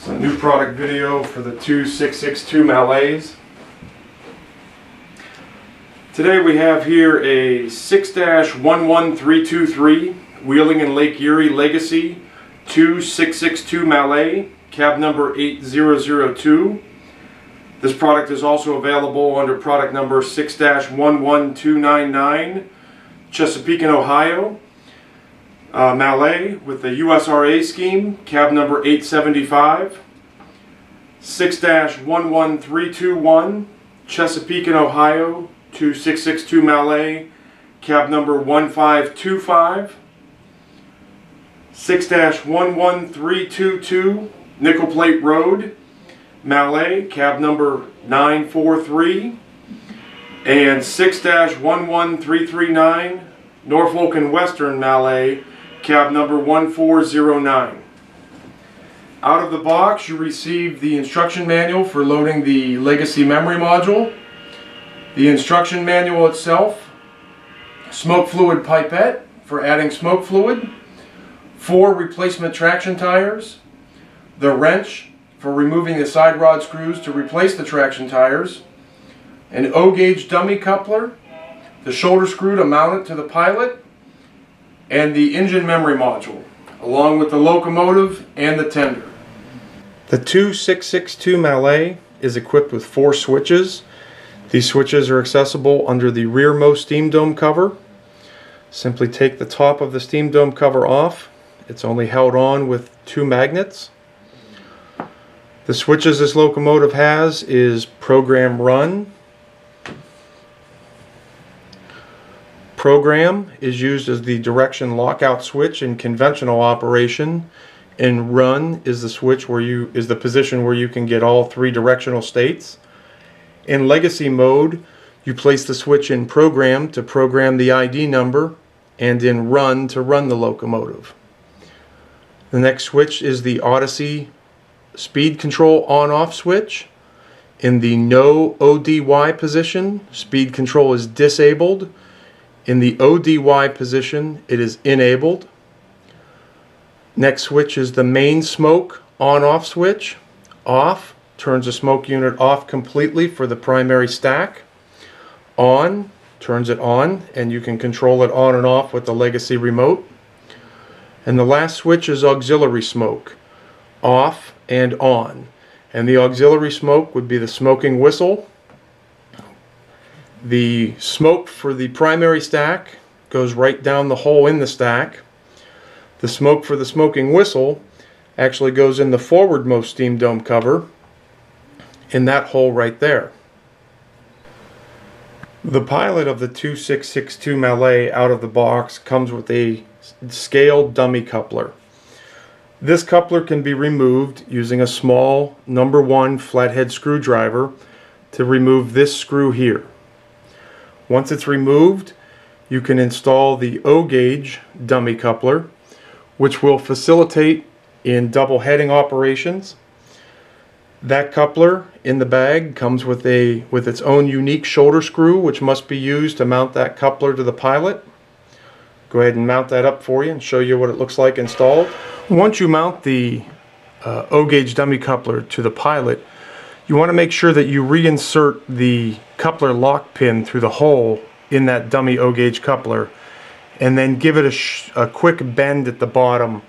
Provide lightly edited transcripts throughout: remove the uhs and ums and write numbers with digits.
It's a new product video for the 2662 Mallets. Today we have here a 6-11323 Wheeling and Lake Erie Legacy 2662 Mallet, cab number 8002. This product is also available under product number 6-11299, Chesapeake, Ohio. Mallet with the USRA scheme, cab number 875. 6-11321, Chesapeake, Ohio, 2662 Mallet, cab number 1525. 6-11322, Nickel Plate Road, Mallet, cab number 943. And 6-11339, Norfolk and Western Mallet, cab number 1409. Out of the box, you receive the instruction manual for loading the Legacy memory module, the instruction manual itself, smoke fluid pipette for adding smoke fluid, 4 replacement traction tires, the wrench for removing the side rod screws to replace the traction tires, an O-gauge dummy coupler, the shoulder screw to mount it to the pilot, and the engine memory module, along with the locomotive and the tender. The 2662 Mallet is equipped with 4 switches. These switches are accessible under the rearmost steam dome cover. Simply take the top of the steam dome cover off. It's only held on with 2 magnets. The switches this locomotive has is program run. Program is used as the direction lockout switch in conventional operation, and run is the switch is the position where you can get all 3 directional states. In Legacy mode, you place the switch in program to program the ID number, and in run to run the locomotive. The next switch is the Odyssey speed control on-off switch. In the no ODY position, speed control is disabled. In the ODY position, it is enabled. Next switch is the main smoke on-off switch. Off turns the smoke unit off completely for the primary stack. On turns it on, and you can control it on and off with the Legacy remote. And the last switch is auxiliary smoke. Off and on. And the auxiliary smoke would be the smoking whistle. The smoke for the primary stack goes right down the hole in the stack. The smoke for the smoking whistle actually goes in the forwardmost steam dome cover, in that hole right there. The pilot of the 2662 Mallet out of the box comes with a scaled dummy coupler. This coupler can be removed using a small number 1 flathead screwdriver to remove this screw here. Once it's removed, you can install the O-gauge dummy coupler, which will facilitate in double heading operations. That coupler in the bag comes with its own unique shoulder screw, which must be used to mount that coupler to the pilot. Go ahead and mount that up for you and show you what it looks like installed. Once you mount the O-gauge dummy coupler to the pilot, you want to make sure that you reinsert the coupler lock pin through the hole in that dummy O-gauge coupler, and then give it a quick bend at the bottom.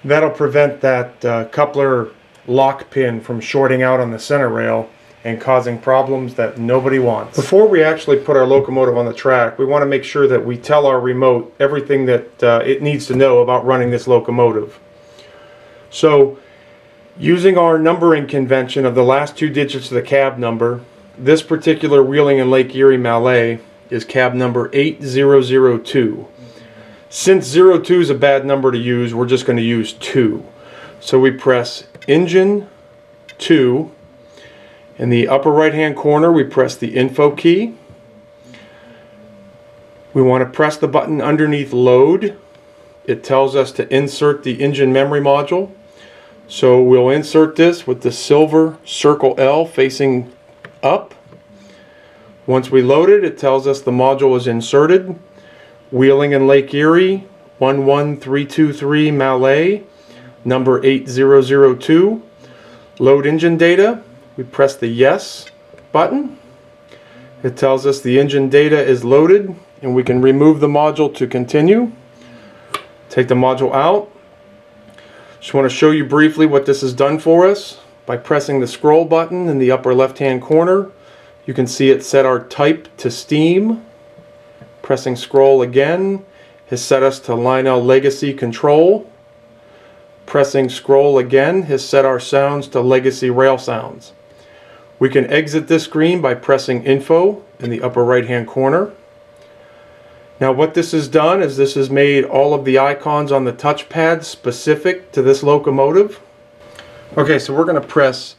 That'll prevent that coupler lock pin from shorting out on the center rail and causing problems that nobody wants. Before we actually put our locomotive on the track, we want to make sure that we tell our remote everything that it needs to know about running this locomotive. So, using our numbering convention of the last 2 digits of the cab number, this particular Wheeling and Lake Erie Mallet is cab number 8002. Since 02 is a bad number to use, we're just going to use 2. So we press engine 2. In the upper right hand corner, we press the info key. We want to press the button underneath load. It tells us to insert the engine memory module. So we'll insert this with the silver circle L facing up. Once we load it, it tells us the module is inserted. Wheeling and Lake Erie 11323 Mallet, number 8002. Load engine data. We press the yes button. It tells us the engine data is loaded, and we can remove the module to continue. Take the module out. Just want to show you briefly what this has done for us. By pressing the scroll button in the upper left hand corner, you can see it set our type to Steam. Pressing scroll again has set us to Lionel Legacy Control. Pressing scroll again has set our sounds to Legacy Rail Sounds. We can exit this screen by pressing Info in the upper right hand corner. Now what this has done is this has made all of the icons on the touchpad specific to this locomotive. Okay, so we're going to press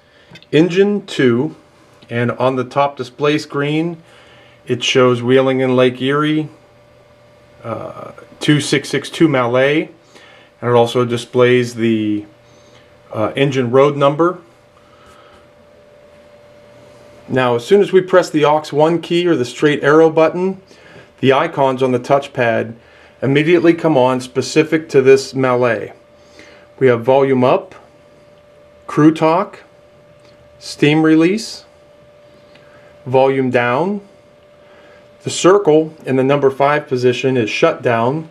Engine 2, and on the top display screen it shows Wheeling in Lake Erie 2662 Mallet, and it also displays the engine road number. Now as soon as we press the aux 1 key or the straight arrow button, the icons on the touchpad immediately come on specific to this Mallet. We have volume up, crew talk, steam release, volume down. The circle in the number 5 position is shut down.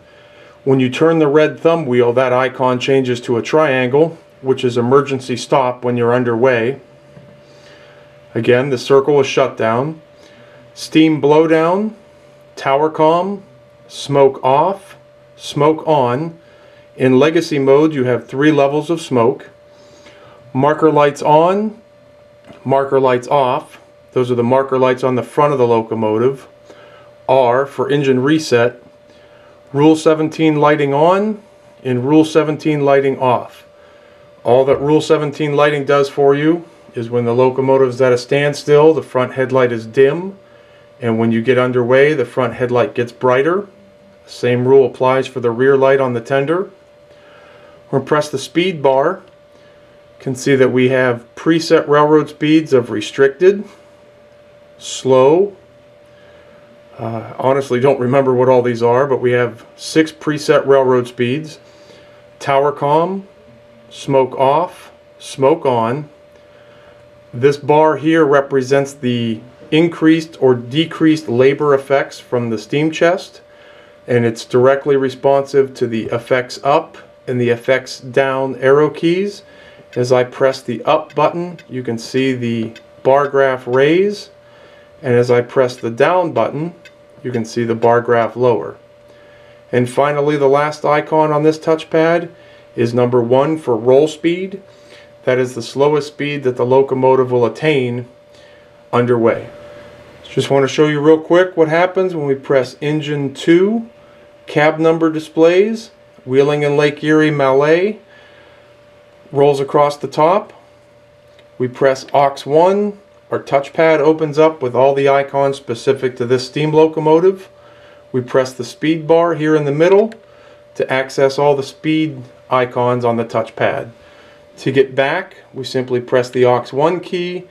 When you turn the red thumb wheel, that icon changes to a triangle, which is emergency stop when you're underway. Again, the circle is shut down. Steam blowdown, tower comm, smoke off, smoke on. In legacy mode you have 3 levels of smoke. Marker lights on, marker lights off. Those are the marker lights on the front of the locomotive. R for engine reset. Rule 17 lighting on and Rule 17 lighting off. All that Rule 17 lighting does for you is when the locomotive is at a standstill, the front headlight is dim. And when you get underway, the front headlight gets brighter. The same rule applies for the rear light on the tender. We'll press the speed bar. You can see that we have preset railroad speeds of restricted, slow. Honestly don't remember what all these are, but we have 6 preset railroad speeds. Tower comm, smoke off, smoke on. This bar here represents the increased or decreased labor effects from the steam chest, and it's directly responsive to the effects up and the effects down arrow keys. As I press the up button, you can see the bar graph raise, and as I press the down button, you can see the bar graph lower. And finally, the last icon on this touchpad is number 1 for roll speed. That is the slowest speed that the locomotive will attain underway. Just want to show you real quick what happens when we press Engine 2, cab number displays, Wheeling in Lake Erie Mallet, rolls across the top. We press aux 1, our touchpad opens up with all the icons specific to this steam locomotive. We press the speed bar here in the middle to access all the speed icons on the touchpad. To get back, we simply press the aux 1 key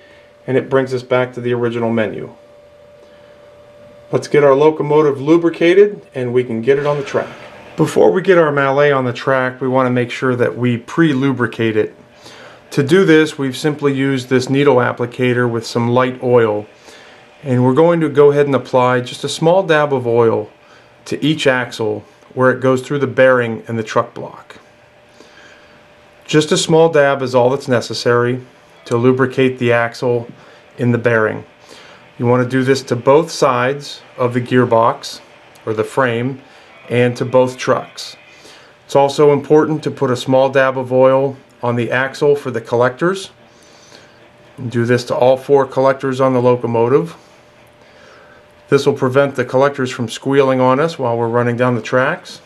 and it brings us back to the original menu. Let's get our locomotive lubricated and we can get it on the track. Before we get our Mallet on the track, we want to make sure that we pre-lubricate it. To do this, we've simply used this needle applicator with some light oil, and we're going to go ahead and apply just a small dab of oil to each axle where it goes through the bearing and the truck block. Just a small dab is all that's necessary to lubricate the axle in the bearing. You want to do this to both sides of the gearbox or the frame and to both trucks. It's also important to put a small dab of oil on the axle for the collectors. Do this to all 4 collectors on the locomotive. This will prevent the collectors from squealing on us while we're running down the tracks.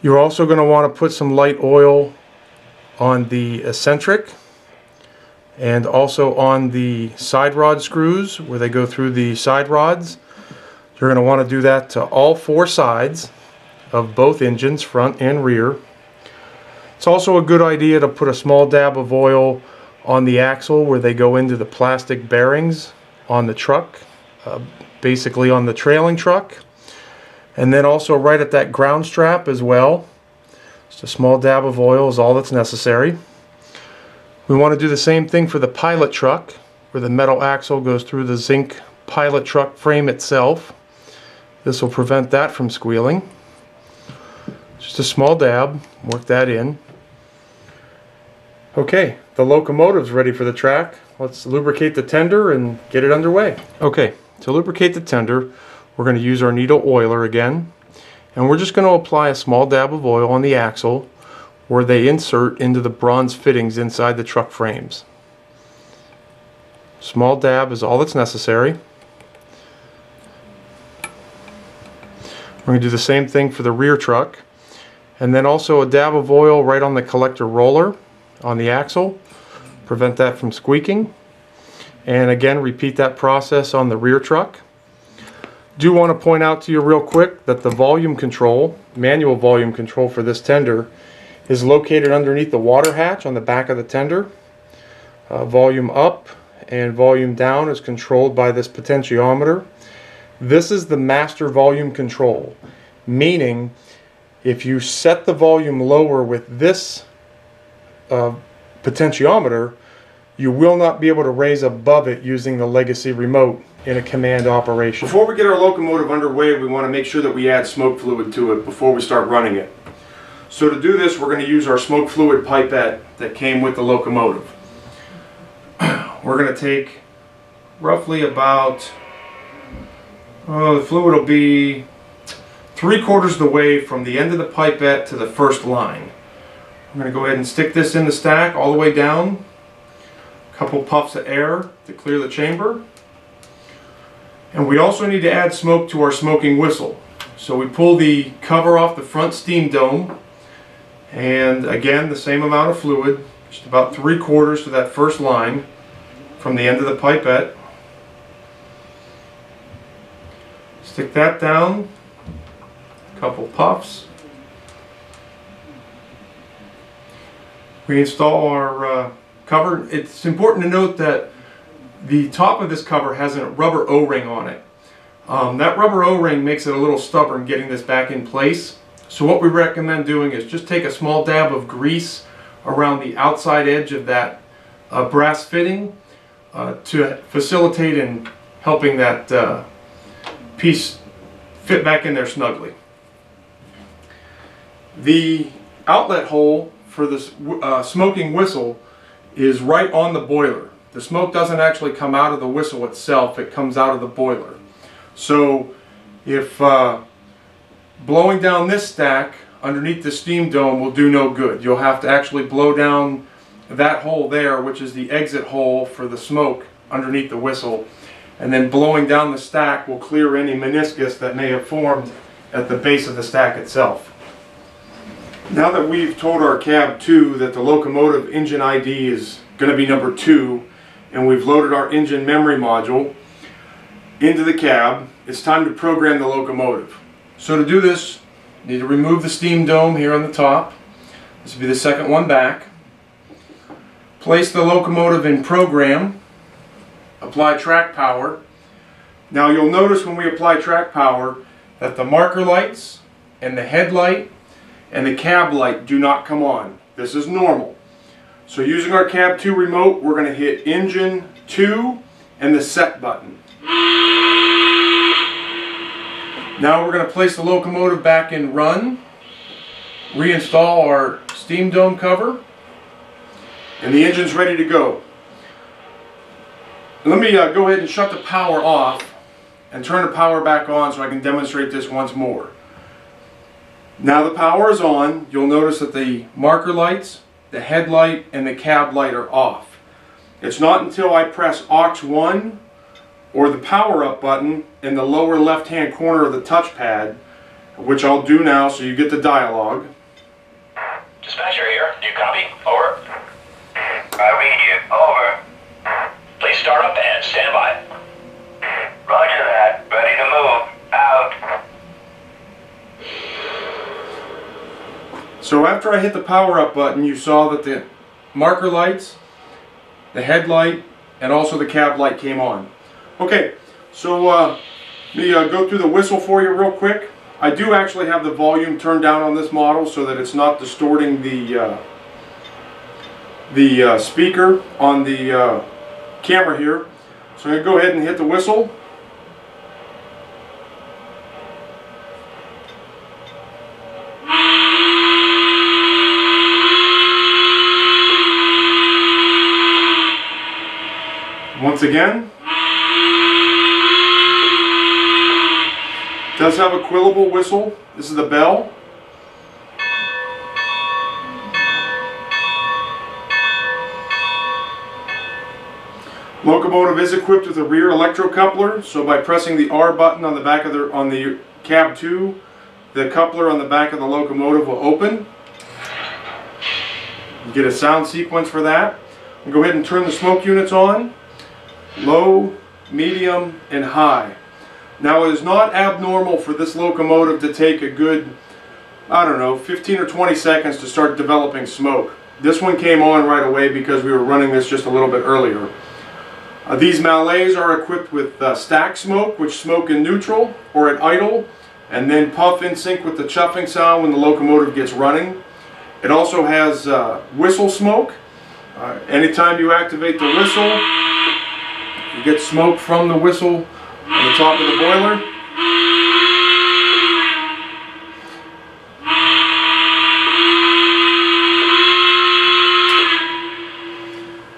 You're also going to want to put some light oil on the eccentric and also on the side rod screws where they go through the side rods. You're going to want to do that to all 4 sides of both engines, front and rear. It's also a good idea to put a small dab of oil on the axle where they go into the plastic bearings on the truck, basically on the trailing truck. And then also right at that ground strap as well. Just a small dab of oil is all that's necessary. We want to do the same thing for the pilot truck, where the metal axle goes through the zinc pilot truck frame itself. This will prevent that from squealing. Just a small dab, work that in. Okay, the locomotive's ready for the track. Let's lubricate the tender and get it underway. Okay, to lubricate the tender, we're going to use our needle oiler again. And we're just going to apply a small dab of oil on the axle where they insert into the bronze fittings inside the truck frames. Small dab is all that's necessary. We're going to do the same thing for the rear truck. And then also a dab of oil right on the collector roller on the axle. Prevent that from squeaking. And again, repeat that process on the rear truck. Do want to point out to you real quick that the volume control, manual volume control for this tender, is located underneath the water hatch on the back of the tender. Volume up and volume down is controlled by this potentiometer. This is the master volume control, meaning if you set the volume lower with this potentiometer, you will not be able to raise above it using the legacy remote in a command operation. Before we get our locomotive underway, we want to make sure that we add smoke fluid to it before we start running it. So to do this, we're going to use our smoke fluid pipette that came with the locomotive. We're going to take roughly about, the fluid will be 3/4 of the way from the end of the pipette to the first line. I'm going to go ahead and stick this in the stack all the way down. A couple puffs of air to clear the chamber. And we also need to add smoke to our smoking whistle. So we pull the cover off the front steam dome, and again the same amount of fluid, just about 3/4 to that first line from the end of the pipette. Stick that down, a couple puffs. We install our cover. It's important to note that the top of this cover has a rubber O-ring on it. That rubber O-ring makes it a little stubborn getting this back in place. So what we recommend doing is just take a small dab of grease around the outside edge of that brass fitting to facilitate in helping that piece fit back in there snugly. The outlet hole for this smoking whistle is right on the boiler. The smoke doesn't actually come out of the whistle itself, it comes out of the boiler. So if blowing down this stack underneath the steam dome will do no good. You'll have to actually blow down that hole there, which is the exit hole for the smoke underneath the whistle, and then blowing down the stack will clear any meniscus that may have formed at the base of the stack itself. Now that we've told our cab 2 that the locomotive engine ID is going to be number 2, and we've loaded our engine memory module into the cab, it's time to program the locomotive. So to do this, you need to remove the steam dome here on the top. This will be the second one back. Place the locomotive in program. Apply track power. Now you'll notice when we apply track power that the marker lights and the headlight and the cab light do not come on. This is normal. So using our cab 2 remote, we're going to hit engine 2 and the set button. Now we're going to place the locomotive back in run, reinstall our steam dome cover, and the engine's ready to go. Let me go ahead and shut the power off and turn the power back on so I can demonstrate this once more. Now the power is on. You'll notice that the marker lights, the headlight, and the cab light are off. It's not until I press aux 1 or the power up button in the lower left hand corner of the touchpad, which I'll do now so you get the dialogue. Dispatcher here. Do you copy? Over. I read you. Over. Please start up and stand by. Roger that. Ready to move. Out. So after I hit the power up button, you saw that the marker lights, the headlight, and also the cab light came on. Okay, so let me go through the whistle for you real quick. I do actually have the volume turned down on this model so that it's not distorting the the speaker on the camera here. So I'm going to go ahead and hit the whistle. Once again. It does have a quillable whistle. This is the bell. Locomotive is equipped with a rear electrocoupler, so by pressing the R button on the back of the cab 2, the coupler on the back of the locomotive will open. You get a sound sequence for that. We'll go ahead and turn the smoke units on. Low, medium, and high. Now, it is not abnormal for this locomotive to take a good, I don't know, 15 or 20 seconds to start developing smoke. This one came on right away because we were running this just a little bit earlier. These Mallets are equipped with stack smoke, which smoke in neutral or at idle, and then puff in sync with the chuffing sound when the locomotive gets running. It also has whistle smoke. Anytime you activate the whistle, you get smoke from the whistle on the top of the boiler.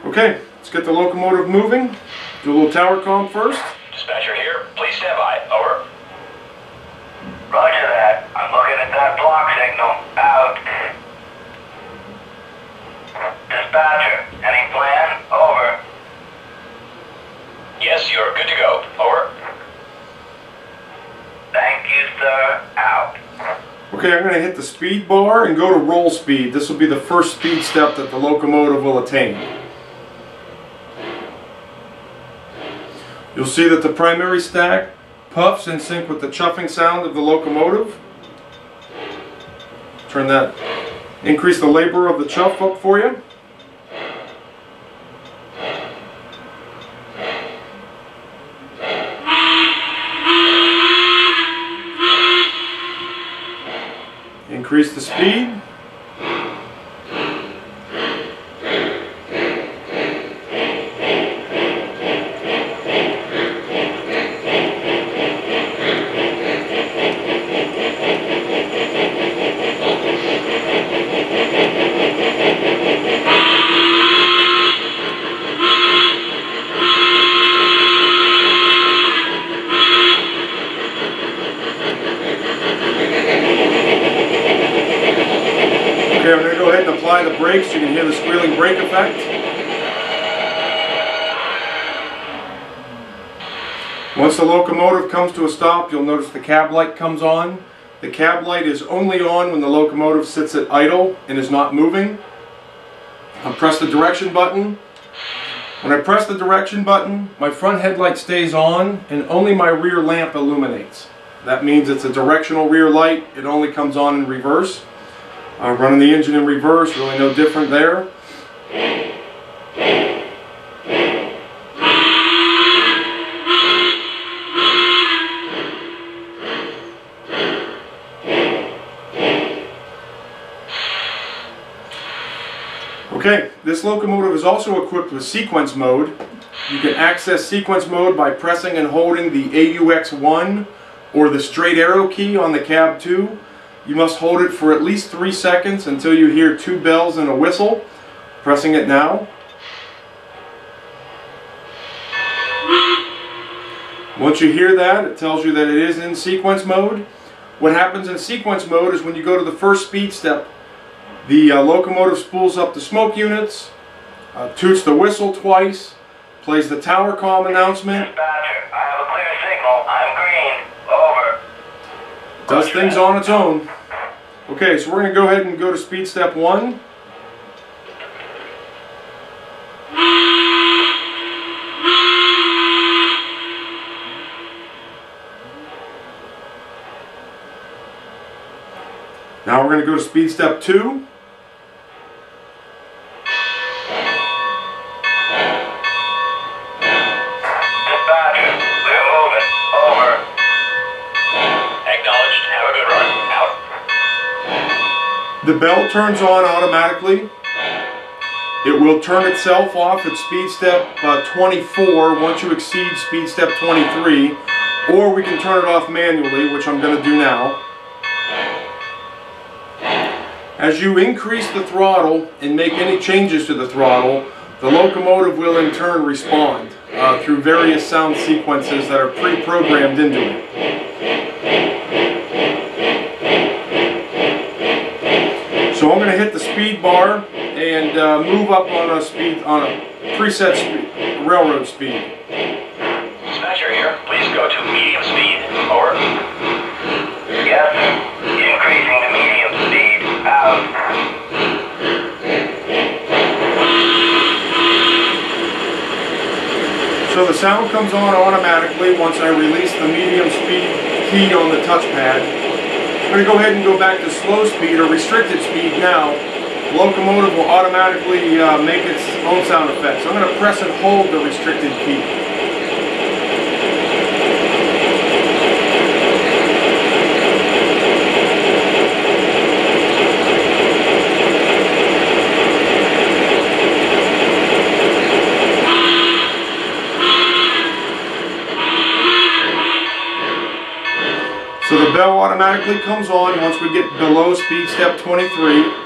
Okay, let's get the locomotive moving. Do a little tower comm first. Dispatcher here. Please stand by. Over. Roger that. I'm looking at that block signal. Out. Dispatcher, any plan? Over. Yes, you're good to go. Over. Thank you, sir. Out. Okay, I'm going to hit the speed bar and go to roll speed. This will be the first speed step that the locomotive will attain. You'll see that the primary stack puffs in sync with the chuffing sound of the locomotive. Turn that, increase the labor of the chuff up for you. Increase the speed. Okay, I'm going to go ahead and apply the brakes. You can hear the squealing brake effect. Once the locomotive comes to a stop, you'll notice the cab light comes on. The cab light is only on when the locomotive sits at idle and is not moving. I'll press the direction button. When I press the direction button, my front headlight stays on and only my rear lamp illuminates. That means it's a directional rear light. It only comes on in reverse. Running the engine in reverse, really no different there. Okay, this locomotive is also equipped with sequence mode. You can access sequence mode by pressing and holding the AUX1 or the straight arrow key on the cab 2. You must hold it for at least 3 seconds until you hear 2 bells and a whistle. Pressing it now. Once you hear that, it tells you that it is in sequence mode. What happens in sequence mode is when you go to the first speed step, the locomotive spools up the smoke units, toots the whistle twice, plays the tower comm announcement. Dispatcher, I have a clear signal. I'm green. Over. Does things on its own. Okay, so we're going to go ahead and go to speed step 1. Now we're going to go to speed step 2. The bell turns on automatically. It will turn itself off at speed step 24 once you exceed speed step 23, or we can turn it off manually, which I'm going to do now. As you increase the throttle and make any changes to the throttle, the locomotive will in turn respond through various sound sequences that are pre-programmed into it. So I'm going to hit the speed bar and move up on a preset railroad speed. Dispatcher here, please go to medium speed. Over. Yes, increasing to medium speed. Out. So the sound comes on automatically once I release the medium speed key on the touchpad. I'm going to go ahead and go back to slow speed or restricted speed now. The locomotive will automatically make its own sound effects. So I'm going to press and hold the restricted key. So the bell automatically comes on once we get below speed step 23.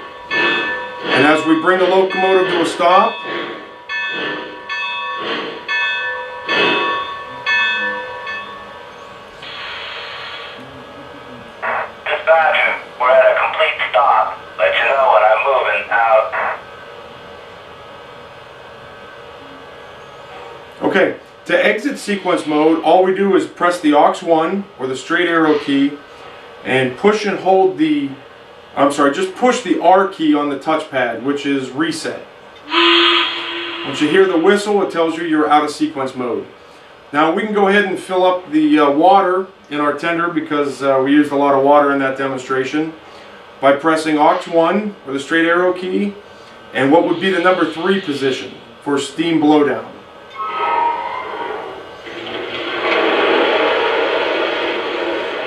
And as we bring the locomotive to a stop, Dispatcher, we're at a complete stop. Let you know when I'm moving. Out. okay, to exit sequence mode, all we do is press the aux 1 or the straight arrow key and push and hold the, just push the R key on the touchpad, which is reset. Once you hear the whistle, it tells you you're out of sequence mode. Now we can go ahead and fill up the water in our tender because we used a lot of water in that demonstration by pressing aux 1 or the straight arrow key and what would be the number 3 position for steam blowdown.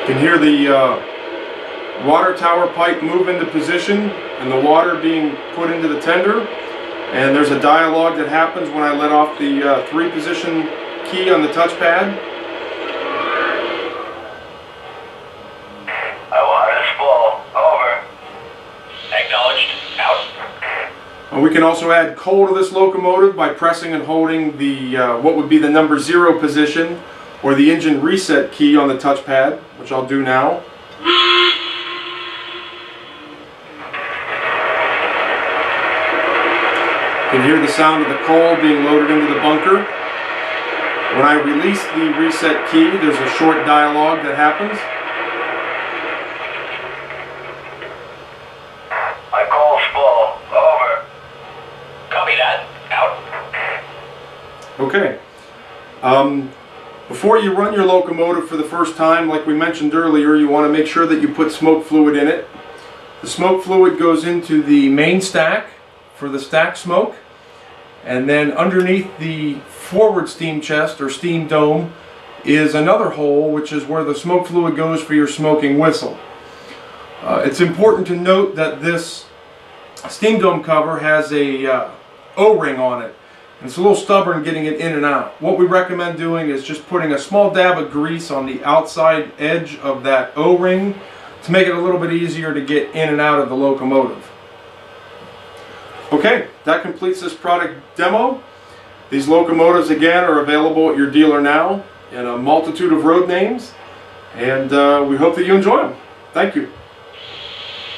You can hear the water tower pipe move into position and the water being put into the tender, and there's a dialogue that happens when I let off the 3 position key on the touchpad. Water's full. Over. Acknowledged. Out. And we can also add coal to this locomotive by pressing and holding the what would be the number 0 position or the engine reset key on the touchpad, which I'll do now. You can hear the sound of the coal being loaded into the bunker. When I release the reset key, there's a short dialogue that happens. My coal's full. Over. Copy that. Out. Okay. Before you run your locomotive for the first time, like we mentioned earlier, you want to make sure that you put smoke fluid in it. The smoke fluid goes into the main stack for the stack smoke, and then underneath the forward steam chest or steam dome is another hole, which is where the smoke fluid goes for your smoking whistle. It's important to note that this steam dome cover has a O-ring on it. It's a little stubborn getting it in and out. What we recommend doing is just putting a small dab of grease on the outside edge of that O-ring to make it a little bit easier to get in and out of the locomotive. Okay, that completes this product demo. These locomotives again are available at your dealer now in a multitude of road names, and we hope that you enjoy them. Thank you.